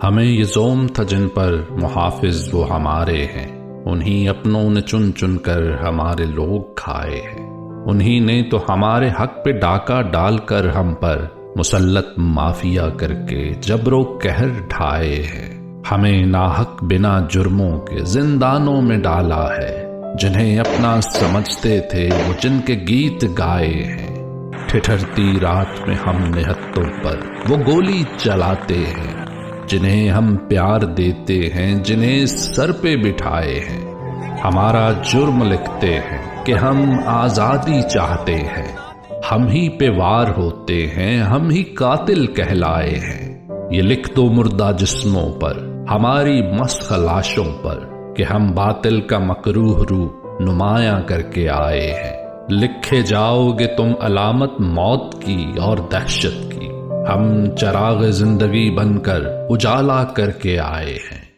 हमें ये ज़ोम था जिन पर मुहाफिज वो हमारे हैं, उन्हीं अपनों ने चुन चुन कर हमारे लोग खाए हैं। उन्हीं ने तो हमारे हक पे डाका डालकर हम पर मुसल्लत माफिया करके जबरो कहर ढाए हैं। हमें नाहक बिना जुर्मों के जिंदानों में डाला है, जिन्हें अपना समझते थे वो जिनके गीत गाए हैं। ठिठरती रात में हम निहत्तों पर वो गोली चलाते हैं, जिन्हें हम प्यार देते हैं, जिन्हें सर पे बिठाए हैं। हमारा जुर्म लिखते हैं कि हम आजादी चाहते हैं, हम ही पे वार होते हैं, हम ही कातिल कहलाए हैं। ये लिख दो मुर्दा जिस्मों पर, हमारी मस्ख लाशों पर, कि हम बातिल का मकरूह रूप नुमाया करके आए हैं। लिखे जाओगे तुम अलामत मौत की और दहशत की, हम चराग जिंदगी बनकर उजाला करके आए हैं।